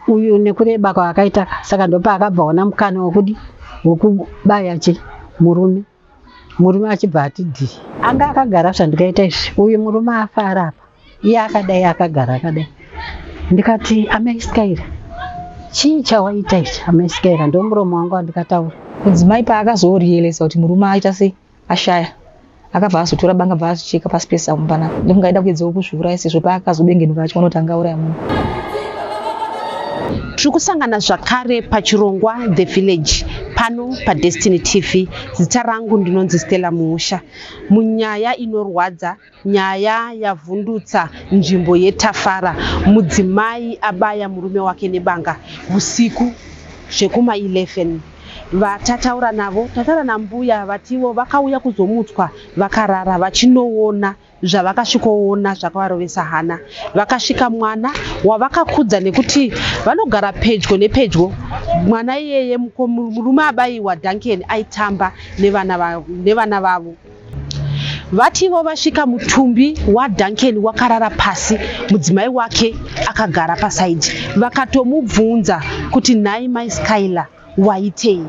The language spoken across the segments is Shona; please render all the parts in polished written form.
uyu nekureba kwaakaita saka ndopa akabvaona mukana wokudi wokubaya murume achibva ati dhi anga akagara zvandikaita izvi uyu murume afara apa iye akadai akagara akadai ndikati amaisikaira chii chawaita ichi amaisikaira ndo muromo wangu wandikataura mudzimai paakazoriyelesa kuti murume aita sei ashaya akabva azotora banga bva azocheka pasi pesamu panapa ndomungaida kuedzawo kuzviuraya sezvo paakazobengenuka achiona kuti angauraya munhu. Tiri kusangana zvakare pachirongwa The Village pano paDestiny TV. Zita rangu ndinonzi Stella Muusha. Munyaya inorwadza, nyaya yavhundutsa nzvimbo yeTafara, mudzimai abaya murume wake nebanga usiku zvekuma 11. Vatataura navo, tataura nambuya vativo vakauya kuzomutswa vakarara vachinoona zvavakasvikoona zvakavarovesa hana. Vakasvika mwana wavakakudza nekuti vanogara pedyo nepedyo. Mwana iyeye murume abayiwa Duncan aitamba nevana vavo. Vativo vasvika mutumbi waDuncan wakarara pasi, mudzimai wake akagara pasaidi. Vakatomubvunza kuti nhai mai Skylar waitei?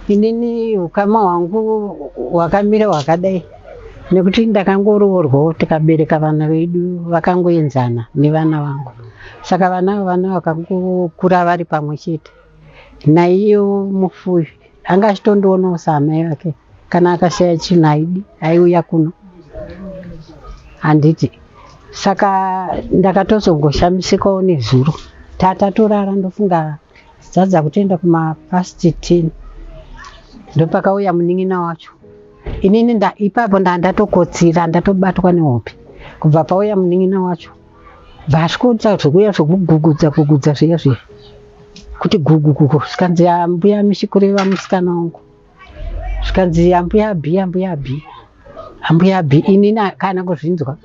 Inini ukama hwangu hwakamira hwakadai nekuti ndakangoroorwawo tikabereka vana vedu vakangoenzana nevana vangu, saka vana vakangokura vari pamwe chete. Naiyo mufuyi anga achitondoonawo saamai vake kana akashaya chinhu aidi aiuya kuno handiti. Saka ndakatozongoshamisikawo nezuro tatatorara ndofunga zadza kutoenda kumapast 10 ndopakauya munin'ina wacho. Inini ipapo ndatokotsira ndatobatwa nehope kubva pauya munin'ina wacho vasvikoita zvokuya zvokugugudza zviya zviya kuti gugugugu zvikanzi ambuya michikureva musikana wangu zvikanzi ambuya bhi inini kana kuzvinzwa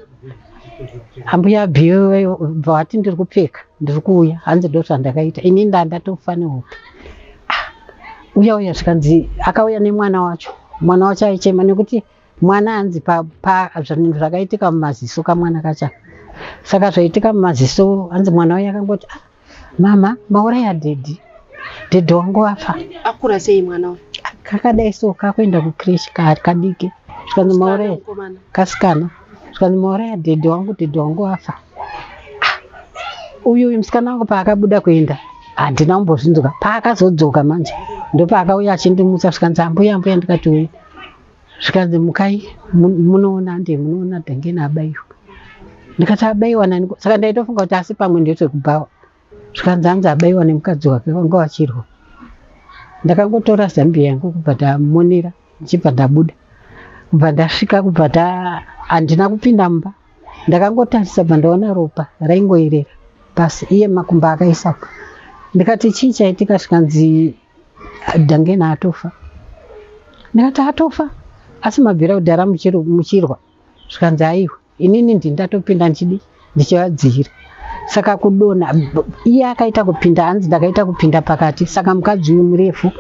ambuya bhi bva wati ndiri kupfeka ndiri kuuya hanzi ndo zvandakaita inini ndatofa nehope. Uya zvikanzi akauya nemwana wacho, mwana wacho aichema nekuti mwana hanzi zvinhu zvakaitika mumaziso kamwana kacha. Saka zvaitika mumaziso hanzi mwana wayo akangoti mama mauraya dhedhi wangu wafa. Akura sei mwana wayo? Kakadai so kakuenda kucreche kadiki. Zvikanzi mauraya kasikana. Zvikanzi mauraya dhedhi wangu wafa. Uyu musikana wangu paakabuda kuenda handina kumbozvinzwa. Paakazodzoka manje ndopaakauya achindimutsa zvikanzi ambuya ndikati uyu zvikanzi mukai munoona Duncan abayiwa. Ndikati abayiwa nani? Saka ndaitofunga kuti asi pamwe ndezvekubhawa. Zvikanzi hanzi abayiwa nemukadzi wake wanga wachirwa. Ndakangotora zambia yangu kubva ndamonera ndichibva ndabuda. Kubva ndasvika handina kupinda mumba. Ndakangotarisa bva ndaona ropa raingoerera pasi iye makumba akaisapo. Ndikati chii chaitika? Zvikanzi Duncan atofa. Ndikati atofa? Asi mabvira kudhara muchirwa. Zvikanzi aiwa inini ndatopinda ndichivadzira. Saka kudonha iye akaita kupinda hanzi ndakaita kupinda pakati. Saka mukadzi uyu murefu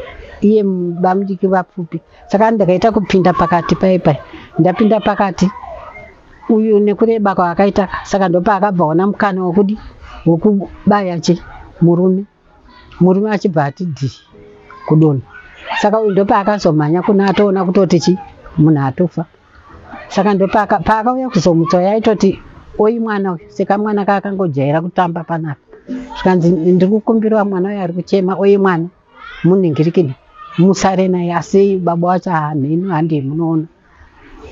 iye bamudiki vapfupi. Saka ndakaita kupinda pakati paipai. Ndapinda pakati uyu nekureba kwaakaita. Saka ndopa akabvaona mukana wokubaya murume achibva ati dhi kudonha. Saka uyu ndopa akazomhanya kuna atoona kutoti munhu atofa. Saka ndopa paakauya kuzomutsa yaitoti oyi mwana uyu seka mwana kaakangojaira kutamba panapa. Zvikanzi ndiri kukumbira mwana uyu ari kuchema oyi mwana munhingirikini musare naye asi baba wacho hanheno handei munoona.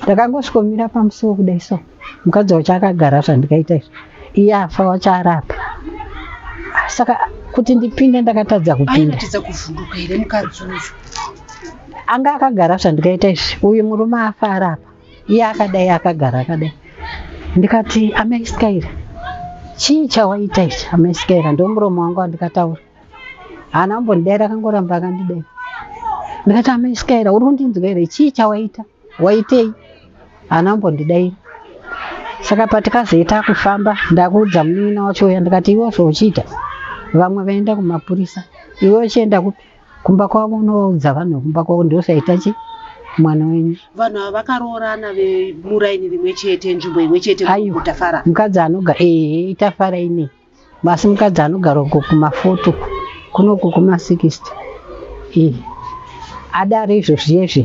Ndakangosvikomira pamusuwo kudai so mukadzi wacho akagara zvandikaita izvi iye afa wacho arapa. Saka kuti ndipinde ndakatadza kupinda. Ainotidza kuvhunduka here mukadzi uyu? Anga akagara zvandikaita izvi uyu murume afa arapa iye akadai akagara akadai. Ndikati amai Skylar chii chawaita ichi amai Skylar? Ndo muromo wangu wandikataura. Haana kumbondidaira akangoramba akandidaira. Ndikati amai Skylar uri kundinzwa here chii chawaita? Waitei? Haana kumbondidaira. Saka patikazoita kufamba ndakuudza munin'ina wacho uya ndikati iwe zvochiita vamwe vaenda kumapurisa iwe uchienda kumba kwavo unovaudza vanhu kumba kwavo ndosaita mwana wenyu. Vanhu ava vakaroorana vemuraini rimwe chete nzvimbo imwe chete kuTafara. Mukadzi anoga itafara ine Masi mukadzi anogara uko kuma40 kunoku kuma60 adari izvozviyezvi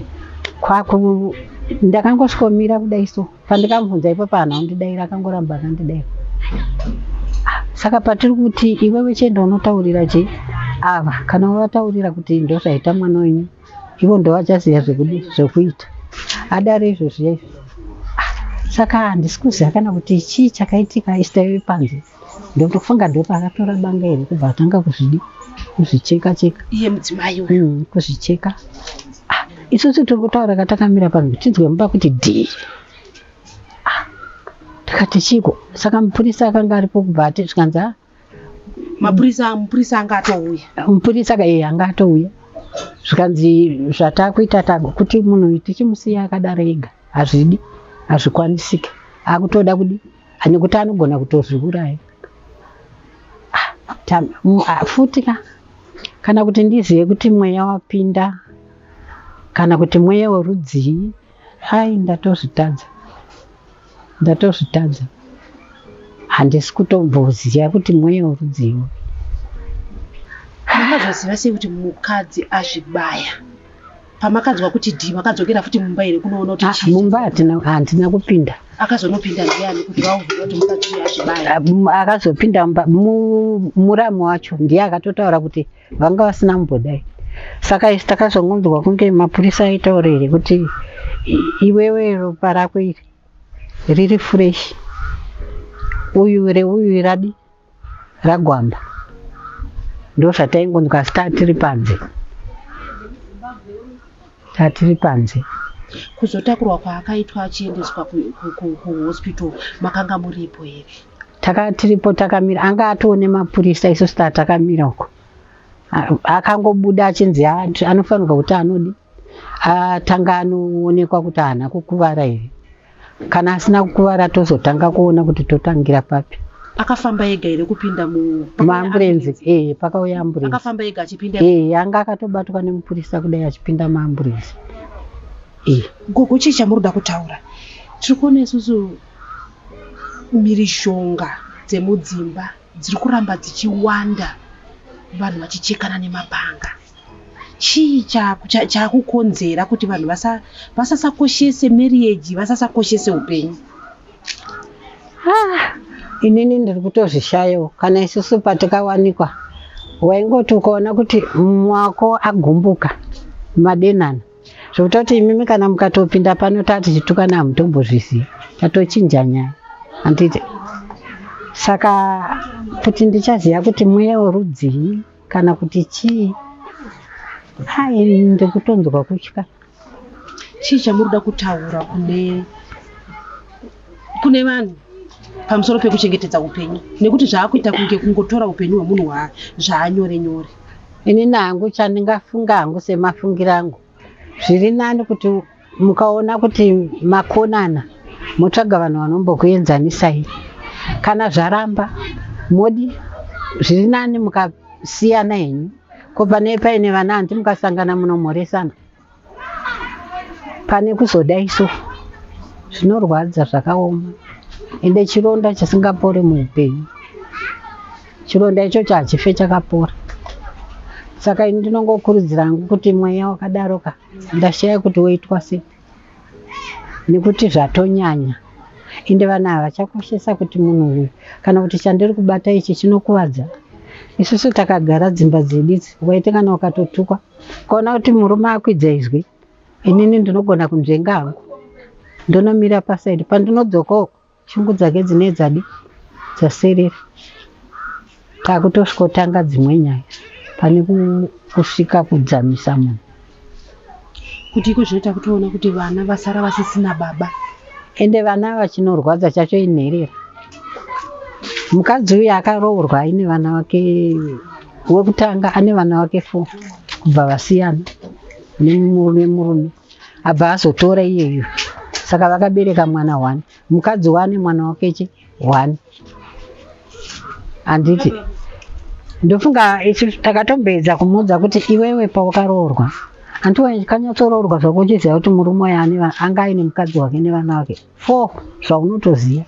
kwaku ndakangosvika kudai so pandikamubvunza ipo pana undidaira akangoramba akandidaira. Saka patiri kuti iwewe chenda unotaurira che ava kana wataurira kuti ndozvaita mwana wenyu ivo ndo vachaziva zvekuita adari izvozviyezvi. Saka handisi kuziva kana kuti chii chakaitika isitaiwe panze ndotofunga ndopa akatora banga iri kubva atanga kuzvicheka iye mudzimai kuzvicheka. Isusu tiri kutaura katakamira panze tinzwe mumba kuti dhii. Tikati chiko. Saka mupurisa akanga aripo kubva ati zvikanza mupurisa anga atouya. Mupurisa anga atouya. Zvikanzi zvatakuita tago kuti munhu tichimusiya akadaro ega hazvidi hazvikwanisike akutoda kudi nekuti anogona kutozviuraya. Futi kana kuti ndizive kuti mweya wapinda kana kuti mweya werudzii ndatozvitadza handisi kutomboziva kuti mweya werudzii. Makazoziva sei kuti mukadzi azvibaya? Pamakadzwa kuti dhii makadzokera futi mumba here kunoona kuti chii? Mumba handina kupinda. Akazonopinda ndiani kuti vauziva kuti mukadzi azvibaya? Akazopinda muramu wacho ndiye akatotaura kuti vanga vasina mumbodai. Saka isi takazongonzwa kunge mapurisa aitaurire kuti iwewe ropa rako iri riri fresh, uyu radi ragwamba. Ndo zvataingonzwa asi tatiri panze. Kuzotakurwa kwaakaitwa achiendeswa kuhospital makanga muripo here? Tiripo takamira, anga atoone mapurisa isusu takamira uko. Akangobuda achinzi anofanirwa kuti anodi atanga anoonekwa kuti haana kukuvara here. Kana asina kukuvara tozotanga kuona kuti totangira papi. Akafamba ega here kupinda muamburenzi? Pakauya amburenzi. Akafamba ega achipinda? Anga akatobatwa nemupurisa kudai achipinda muamburenzi. Gogo, chii chamuroda kutaura? Tiri kuona isusu mhirizhonga dzemudzimba dziri kuramba dzichiwanda, vanhu vachichekana nemapanga. Chii chakukonzera kuti vanhu vasasakoshese marriage, vasasakoshese upenyu? Inini ndiri kutozvishayawo. Kana isusu patikawanikwa waingoti ukaona kuti mwako agumbuka madenana zvokutoti imimi kana mukatopinda pano tatichitukana hamutombozviziva, tatochinja nyaya handiti. Saka kuti ndichaziva kuti mweya werudzii kana kuti chii, ndiri kutonzwa kutya. Chii chamuroda kutaura kune vanhu pamusoro pekuchengetedza upenyu, nekuti zvaakuita kunge kungotora upenyu hwemunhu zvaanyore nyore? Inini hangu chandingafunga hangu semafungira angu, zviri nani kuti mukaona kuti makonana motsvaga vanhu vanombokuenzanisai. Kana zvaramba modi zviri nani mukasiyana henyu. Ko pane paine vana handi mukasangana munomhoresana pane kuzodaiso. Zvinorwadza zvakaoma. Ende chironda chisingapori muupenyu, chironda ichocho hachife chakapora. Saka ini ndinongokurudzira hangu kuti mweya wakadaroka ndashaya kuti woitwa sei, nekuti zvatonyanya. Ende vanhu havachakoshesa kuti munhu uyu kana kuti chandiri kubata ichi chinokuvadza. Isusu takagara dzimba dzeditsi, waite kana ukatotukwa ukaona kuti murume akwidza izwi, inini ndinogona kunzvenga hangu ndonomira pasaidi. Pandinodzokawo shungu dzake dzine dzaserera, takutosvikotanga dzimwe nyaya pane kusvika kudzamisa munhu. Kuti iko zvinoita kutoona kuti vana vasara vasisina baba. Ende vana vachinorwadza chacho inherera. Mukadzi uyu akaroorwa aine vana vake, wekutanga ane vana vake 4 kubva vasiyana nemurume abva azotora iyeyo. Saka vakabereka mwana 1. Mukadzi wane mwana wake 1. Handiti ndofunga ichi takatombedza kumuudza kuti iwewe pawakaroorwa handikanyatsoroorwa zvakuchiziva kuti murume uyu anga aine mukadzi wake nevana vake 4 zvaunotoziva.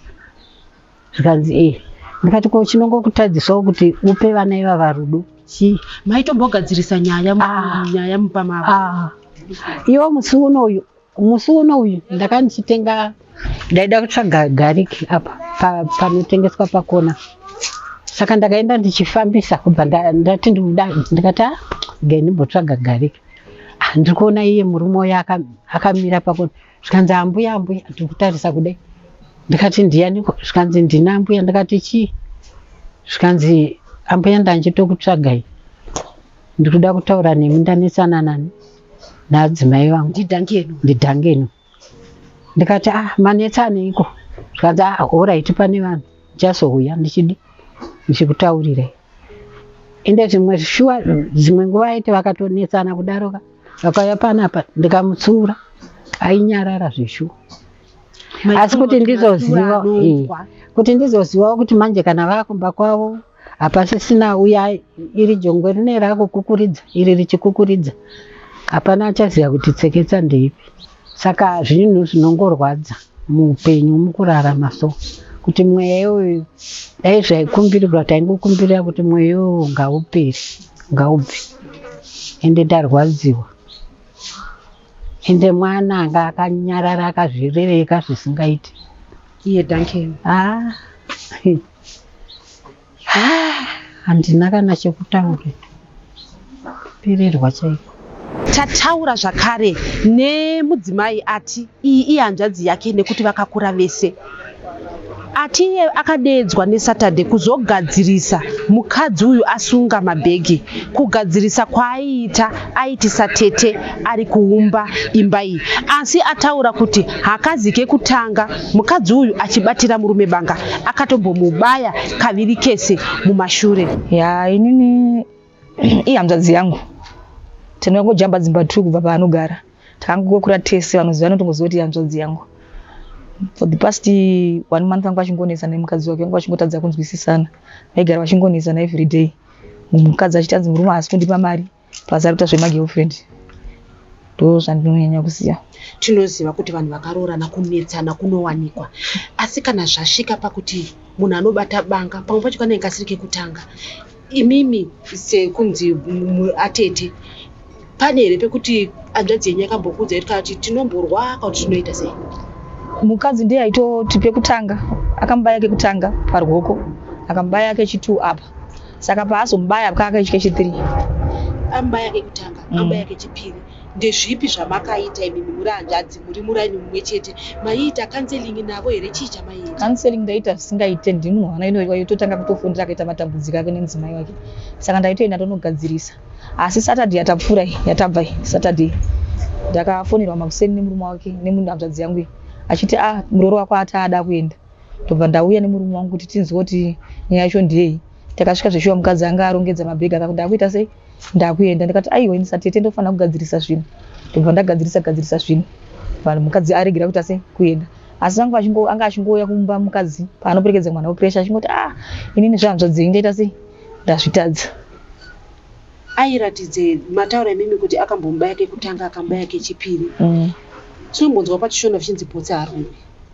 Zvikanzi ndikati ko chinongokutadzisawo kuti upe vana ivava rudo chii. maitombogadzirisa nyaya mupamava. Iwo musi uno uyu ndakandichitenga, ndaida kutsvaga gariki apa panotengeswa pakona, saka ndakaenda ndichifambisa kubva ndati ndikati gai ndimbotsvaga gariki. Ndiri kuona iye murume uyo akamira pakona, zvikanzi ambuya ndiri kutarisa kudai, ndikati ndianiko, zvikanzi ndina ambuya, ndikati chii, zvikanzi ambuya ndanjitokutsvagai, ndiri kuda kutaura nemi, ndanesana nani naadzimai vangu ndidhangenu. Ndikati manetsaneiko, zvikanzi alright pane vanhu ndichazouya ndichikutaurirai. Ende dzimwe nguva aiti vakatonetsana kudaroka, vakauya panapa ndikamutsura ainyarara zveshuwa. Asi kuti ndizozivawo kuti manje kana vakumba kwavo hapasisina uya iri jongwe rine rakukukuridza iri richikukuridza, hapana achaziva kuti tseketsa ndeipi. Saka zvinhu zvinongorwadza muupenyu mukurarama so, kuti mweya uyu dai zvaikumbirirwa taingokumbirira kuti mweya uyu ngauperi ngaubve, ende ndarwadziwa. Ende mwana anga akanyarara akazvirereka zvisingaiti. Iye Duncan. Handina kana chekutaura, pererwa chaiko. Tataura zvakare nemudzimai ati iyi ihanzvadzi yake nekuti vakakura vese. Ati iye akadeedzwa neSaturday kuzogadzirisa mukadzi uyu asunga mabhegi, kugadzirisa kwaaiita aitisa tete ari kuumba imba iyi. Asi ataura kuti hakazi kekutanga mukadzi uyu achibatira murume banga akatombomubaya kaviri kese mumashure. Inini ihanzvadzi yangu tinongojamba dzimba 2 kubva paanogara, takangokura tese vanoziva notongoziva kuti ihanzvadzi yangu. For the past 1 month vanga vachingonesa nemukadzi wake, vanga vachingotadza kunzwisisana, vaigara vachingonesana every day. Mukadzi achitanzi murume haasi kundipa mari, pasi ari kuita zvemagirlfriend. Ndo zvandinonyanya kuziva. Tinoziva kuti vanhu vakaroorana kunetsana kunowanikwa, asi kana zvasvika pakuti munhu anobata banga pamwe pacho kanenge kasiri kekutanga, imimi sekunzi atete pane here pekuti hanzvadzi yenyu yakambokudza kuti tinomborwa kana kuti tinoita sei? Mukadzi ndiye aitoti pekutanga akambaya kekutanga paruoko, akambaya kechi2 apa, saka paazomubaya kaka kechi3 ambaya kekutanga ambaya kechipiri. Ndezvipi zvamakaita imimi muri hanzvadzi muri muranyi mumwe chete, maiita counseling navo here? Chii chamaiita? Counseling ndaita zvisingaite, ndini munhu anainoiwa yototanga kutofundira akaita matambudziko ake nemudzimai wake, saka ndaitoenda tonogadzirisa. Asi Saturday yatapfuura yatabva Saturday ndakafonirwa makuseni nemurume wake nemunhu hanzvadzi yangu achiti muroro wako ataada kuenda, ndobva ndauya nemurume wangu kuti tinzwe kuti nyaya yacho ndiyei. Takasvika zveshuwa mukadzi anga arongedza mabhegi akakuti ndakuita sei, ndakuenda. Ndikati aiwa ini satete ndofana kugadzirisa zvinhu, ndobva ndagadzirisa zvinhu, vanhu mukadzi aregera kuita sei kuenda. Asi anga achingouya kumba mukadzi paanoperekedza mwana wepuresha achingoti inini zvahanzvadzi ndaita sei, ndazvitadza. Airatidze mataura imimi kuti akambomubaya kekutanga akambaya kechipiri. Tinombonzwa pachishona vichinzi bhotsi harume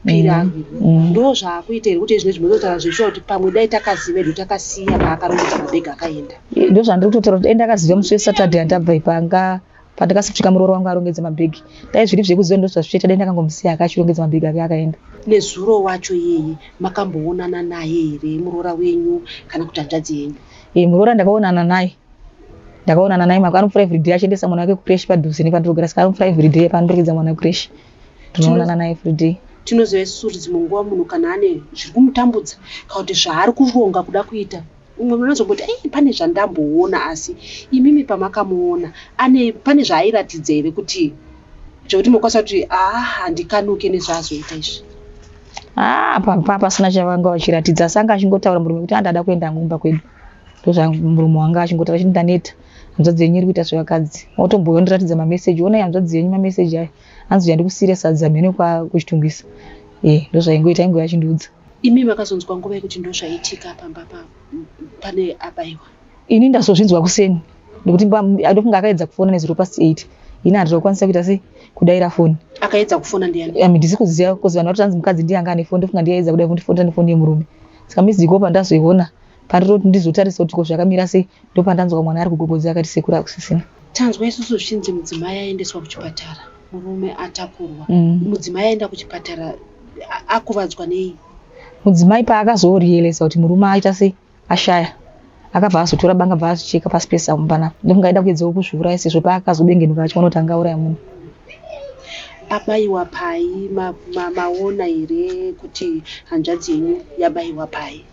piri harume. Ndo zvaakuita here kuti zvino zvinotaura zveshuwa kuti pamwe dai takaziva edu takasiya paakarongedza mabhegi akaenda? Ndo zvandiri kutotaura kuti ndakaziva musi weSaturday ndabva ipanga pandakasvika muroro wangu arongedza mabhegi. Dai zviri zvekuziva ndo zvazvichita, dai ndakangomusiya akachirongedza mabhegi ake akaenda. Nezuro wacho yeye makamboonana naye here murora wenyu kana kuti hanzvadzi yenyu? Murora ndakaonana naye maka anopfura everyday achiendesa mwana wake kucreche padhuze nepandirogara, saka anopfura everyday paanoperekedza mwana kucreche, tinoonana naye everyday. Tinoziva isusu kuti dzimwe nguva munhu kana ane zviri kumutambudza kana kuti zvaari kuronga kuda kuita, umwe munhu anozomboti pane zvandamboona, asi imimi pamakamuona pane zvaairatidza here kuti zvokuti mokwanisa kuti handikanuke nezvaazoita izvi? Pasina chavanga vachiratidza, asi anga achingotaura murume kuti andada kuenda ngumba kwedu. Murume wanga achingotaura achiti ndaneta, hanzvadzi yenyu iri kuita zvevakadzi. Otombondiratidza mameseji, onai hanzvadzi yenyu mameseji aya anzi yandikusiire sadza mhene kuchitungisa. Ndo zvaingoita, aingoya achindiudza. Imi makazonzwa nguva yekuti ndo zvaiitika pamba pane abayiwa? Ini ndazozvinzwa kuseni, ndokuti ndofunga akaedza kufona nezero past 8. Ini handiri kukwanisa kuita sei kudaira foni. Akaedza kufona ndiani? Ndisi kuziva kuzi vanhu vatotanzi mukadzi ndiye anga ane foni, ndofunga ndiye aedza kudai kundifonera nefoni yemurume. saka miziko pandazoiona pandoti ndizotarisa kuti zvakamira sei ndopandanzwa mwana ari kugogodza akati sekuru akusisina. Tanzwa isusu zvinzi mudzimai aendeswa kuchipatara murume atakurwa mudzimai aenda kuchipatara akuvadzwa nei? Mudzimai paakazoriyelesa kuti murume aita sei ashaya akabva azotora banga bva azocheka pasi pesamba na ndokungaida kuedzawo kuzviuraya sezvo paakazobengenuka achiona kuti angauraya munhu. Abayiwa pai maona here kuti hanzvadzi yenyu yabayiwa pai?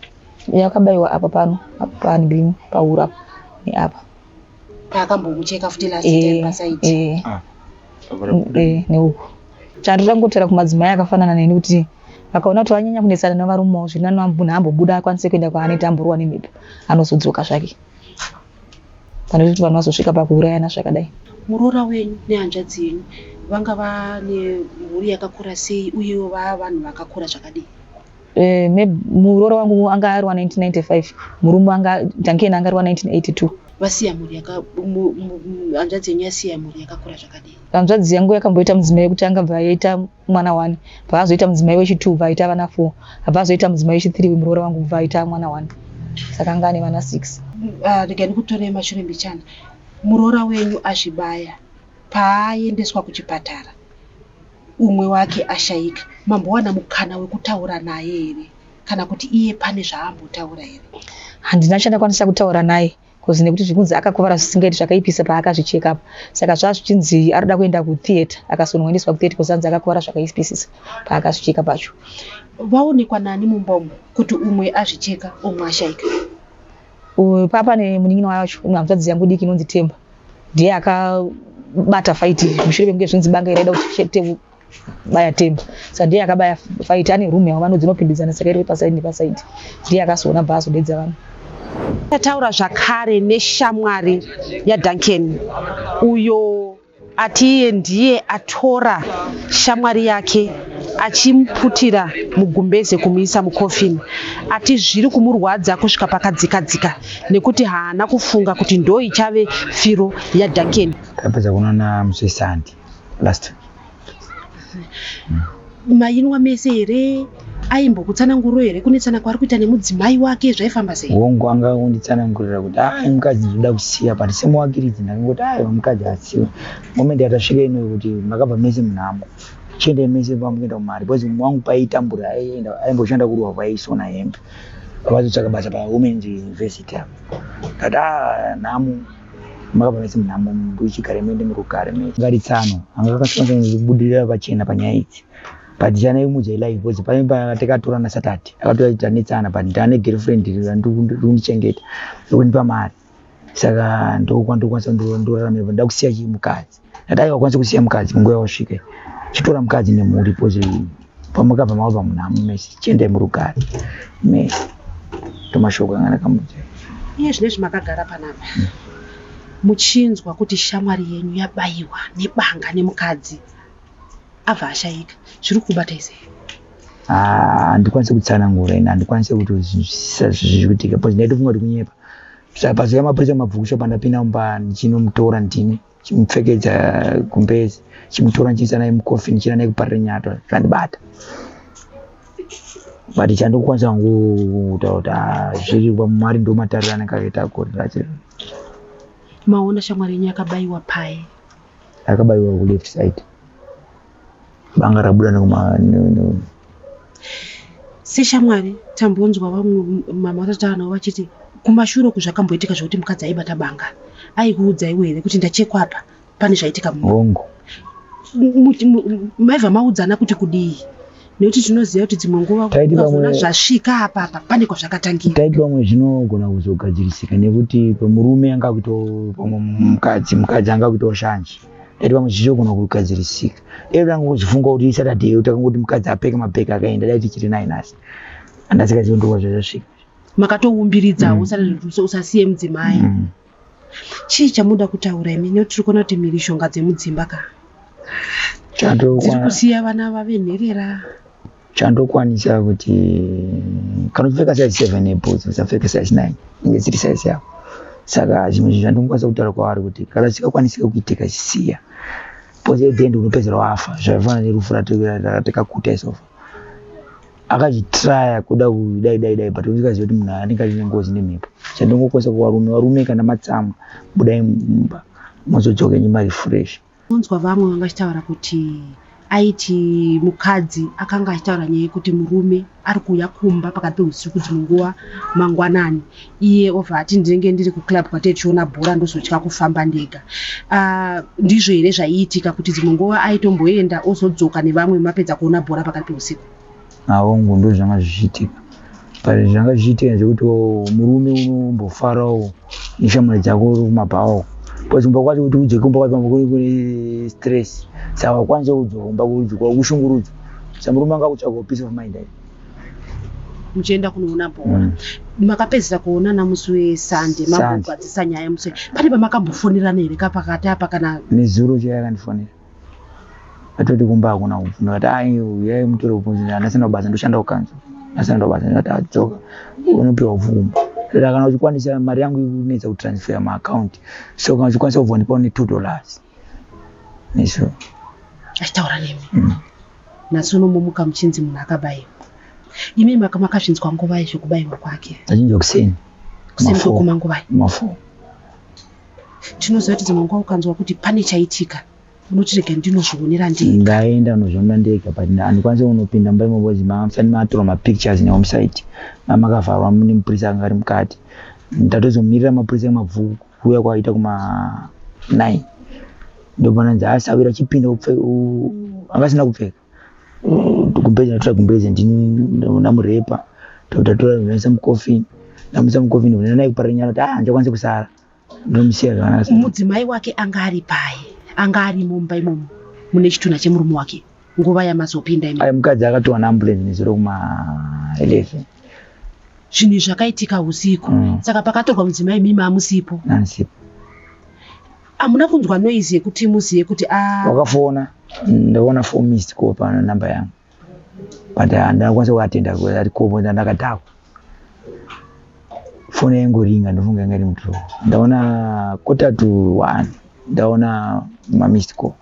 Yakabayiwa apa pano apa pangreen paura neapa paakambomucheka futi last time pasaiti neuku chando tangotera kumadzimai akafanana neni kuti vakaona kuti vanyanya kunesana navarume zvino munhu ambobuda akwanise kuenda kwaanoita amborwa nemhepo anozodzoka zvake pane kuti vanhu vazosvika pakuurayana zvakadai. Muroora wenyu nehanzvadzi yenyu vanga vane mhuri yakakura sei uyewo vanhu vakakura zvakadii? Muroora wangu anga ari wa 1995 murume anga Duncan anga ari wa 1982. Vasiya mhuri hanzvadzi yenyu yasiya mhuri yakakura zvakadii? Hanzvadzi yangu yakamboita mudzimai wekuti angabva aita mwana 1 bva azoita mudzimai wechi2 bva aita vana 4 abva azoita mudzimai wechi3 muroora wangu bva aita mwana 1 saka anga ane vana 6. Regai ndikutorei mashure mbichana. Muroora wenyu azvibaya paaendeswa kuchipatara umwe wake ashayika mambowana mukana wekutaura naye here kana kuti iye pane zvaambotaura here? Handina chandakwanisa kutaura naye kozi nekuti zvikunzi akakuvara zvisingaiti zvakaipisa paakazvicheka apa saka zvazvichinzi arida kuenda kutheatre akasonoendeswa kutheatre kuzanzi akakuvara zvakaipisisa paakazvicheka pacho. Vaonekwa nani mumba umu kuti umwe azvicheka umwe ashayika? Papa nemunin'ina wacho umwe hanzvadzi yangu diki inonzi Temba ndiye akabata faiti mushure mekunge zvinzi banga iraida kuti baya Temba saka ndiye akabaya faiti ane rume yavo vanodzinopindidzana saka iri pasaidi nepasaidi ndiye akazoona bva azodedza vanhu. Tataura zvakare neshamwari yaDuncan uyo ati iye ndiye atora shamwari yake achimuputira mugumbeze kumuisa mukofini ati zviri kumurwadza kusvika pakadzikadzika nekuti haana kufunga kuti ndo ichave firo yaDuncan. Tapedza kunoona musesandi last mainwa mese here aimbokutsananguriro here kunetsana kwari kuita nemudzimai wake zvaifamba sei? Wongo anga unditsanangurira kuti mukadzi ndoda kusiya but semuwakiridzi ndakangoti mukadzi asiwe moment yatasvika ino kuti makabva mese munhamo chiende mese pamukuenda kumari because mumwe wangu paitambura aimboshanda kurwa kwaisona hembe vazotsvaka basa paWomen's University kati nhamo makabva mese munhamo muchigare muende murugare ngari tsano anga akasvika kubudirira pachena panyaya idzi but jana imudza live because paimba takatora na Saturday akatoita netsana but ndane girlfriend ndichengeta ndokunipa mari saka ndokwanisa ndoraramira ndakusiya chimukadzi ndadai wakwanisa kusiya mukadzi munguva wasvika chitora mukadzi nemhuri because pamakabva mava munhamo mese chiende murugare mese tomashoko angana kamudza iye zvinezvi makagara panapa muchinzwa kuti shamwari yenyu yabayiwa nebanga nemukadzi abva ashayika zviri kubata izvi? Handikwanisi kutsanangura ina handikwanisi kuti zviri kuitika because ndaitofunga kuti kunyepa saka pazuva mapurisa mabvukusho pandapinda mumba ndichinomutora ndini chimupfekedza gumbezi chimutora ndichiisa naye mukofini ndichienda naye kuparira nyato zvandibata but chandokwanisa kutaura kuti zviri Mwari ndo matariro anenge akaita korera chero. Maona shamwari yenyu yakabayiwa pai? Akabayiwa ku left side banga rabuda seshamwari tambonzwa vamwe mama vatataura navo vachiti kumashure kuzvakamboitika zvokuti mukadzi aibata banga aikuudza iwe here kuti ndachekwa apa pane zvaitika hongo maibva maudzana kuti kudii nekuti tinoziva kuti dzimwe nguva ukazona zvasvika apapa pane kwazvakatangira? Taiti vamwe zvinogona kuzogadzirisika nekuti pamurume anga kuitawo pamwe mukadzi anga kuitawo shanje taiti vamwe zvichogona kugadzirisika dai tanga kuzvifunga kuti Saturday takangoti mukadzi apfeka mabheki akaenda dai tichiri naye nhasi handasikaziondova zvazvasvika makatoumbiridzawo usasiye mudzimai. Chii chamuda kutaura imi nekuti tiri kuona kuti mhirishonga dzemudzimba ka dziri kusiya vana vave nherera? Chandokwanisa kuti kana uchipfeka size 7 nebhutsi usapfeke size 9 inge dziri size yako saka zvimwe zvinhu zvandingakwanisa kutaura kwavari kuti kana zvikakwanisika kuitika chisiya because at the end unopedzera wafa zvaifanana nerufu ratakakuta isofa akachitraya kuda kudai but usikaziva kuti munhu anenge ane ngozi nemhepo. Chandingokosa kuvarume kana matsamwa budai mumba muzodzoke nyima refresh. Unzwa vamwe vangachitaura kuti aiti mukadzi akanga achitaura nyaya yekuti murume ari kuuya kumba pakati peusiku dzimwe nguva mangwanani, iye obva ati ndinenge ndiri kuclub kwati tichiona bhora ndozotya kufamba ndega. Ndizvo here zvaiitika kuti dzimwe nguva aitomboenda ozodzoka nevamwe mapedza kuona bhora pakati peusiku? Ahongu ndo zvanga zvichiitika. Pari zvanga zvichiitika zvekuti murume unombofarawo neshamwari dzako kumabhawo. Pazimba kwati kuti udzoke kumba kwati pamba kune stress. Saka wakwanisa kudzoka kumba kushungurudzwa. Saka murume anga kutsvaka peace of mind. Muchienda kunoona bhora. Makapedzisa kuonana musi weSunday mambogadzisa nyaya musi. Pane pamakambofonirana here kapakati apa kana nezuro chaiye akandifonera. Atoti kumba hakuna kupfuna kuti uyai mutore kubvunza andasina kubasa ndoshanda kukanzo. Asina kubasa ndati adzoka. Unopiwa upfuma. Saka kana uchikwanisa mari yangu inetsa kutransfer account. So kana uchikwanisa kubvonipa ne $2. Niso. Achitaura nemi. Nasono mumuka muchinzi munhu akabayiwa. Imi makazvinzwa nguva yezvekubayiwa kwake. Achinja kuseni. Kuseni kwekuma nguva. Mafu. Tinoziva kuti dzimwe nguva ukanzwa kuti pane chaitika. Unotirege ndinozvionera ndega. Ndaenda nozviona ndega but andikwanisa kunopinda mumba imomo musati matora mapictures nehomesite. Makavharwa mune mupurisa anga ari mukati. Ndatozomirira mapurisa emabvuku kuuya kwaita kuma 9. Ndobona ndzasawira chipinda angasina kupfeka. Gumbezi natora gumbezi ndamurepa. Totatora zvinoisa mukofini. Ndamuisa mukofini ndinaye kuparira nyara kuti ndakwanisa kusara. Ndomusiya zvakanaka. Mudzimai wake anga ari paye. Anga ari mumba imomo mune chitunha chemurume wake nguva yamazopinda imomo. Mukadzi akatowana ambulance nezuro kuma 11. Zvinhu zvakaitika usiku. Saka pakatorwa mudzimai mimi amusipo. Nansipo. Amuna kunzwa noise yekuti muziye kuti wakafona ndaona 4 missed call pana namba yangu. But ndakwanisa kuatenda kuti ari kobo ndakataka. Foni yangu ringa ndofunga ngari mutro. Ndaona 1:45 ndaona missed call.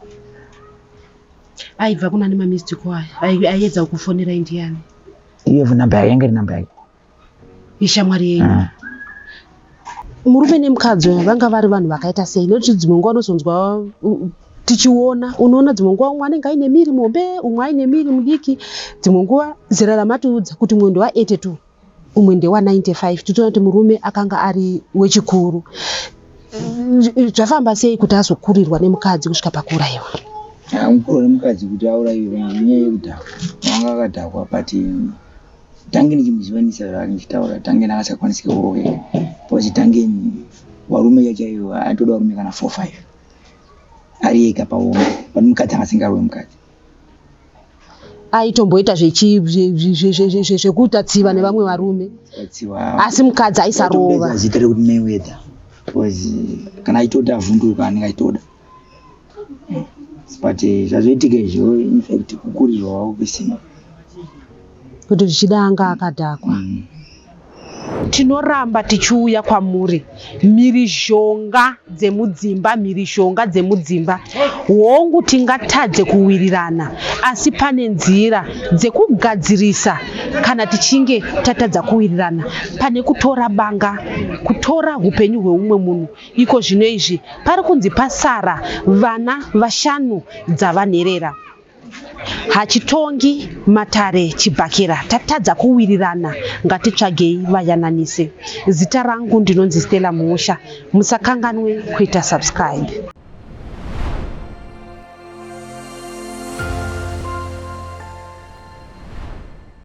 Aibva kuna ni missed call. Aiedza kufonera indiani. Iyo namba yake namba yake. Ishamwari yenyu. Murume nemukadzi vanga vari vanhu vakaita sei? Nokuti dzimwe nguva unozonzwa tichiona unoona dzimwe nguva umwe anenge aine miri mombe umwe aine miri mudiki. Dzimwe nguva zera ramatiudza kuti umwe ndewa 82 umwe ndewa 95. Titoona kuti murume akanga ari wechikuru. Zvafamba sei kuti azokurirwa nemukadzi kusvika pakuurayiwa? Mukuru nemukadzi kuti aurayiwe nyaya yekudhakwa. Wanga akadhakwa pati tange nichimuzivanisa zvaakachitaura tange ndakasakwanisika kuroke. Pozi tange warume yachaiwa atoda varume kana 4-5. Ari ega paomwe. Pano mukadzi akasingarowe mukadzi. Aitomboita zvekutatsiva nevamwe varume. Asi mukadzi aisarova. Zita kuti Mayweather. Pozi kana aitoda avhunduka anenge aitoda. But zvazoitika izvo in fact kukurirwa wavo kusina. Kuti zvichida anga akadhakwa. Tinoramba tichiuya kwamuri mhirizhonga dzemudzimba hongu tingatadze kuwirirana asi pane nzira dzekugadzirisa kana tichinge tatadza kuwirirana pane kutora banga kutora upenyu hweumwe munhu iko zvino izvi pari kunzi pasara vana 5 dzavanherera. Hachitongi matare chibhakera tatadza kuwirirana ngatitsvagei vayananise. Zita rangu ndinonzi Stella Musha. Musakanganwe kuita subscribe.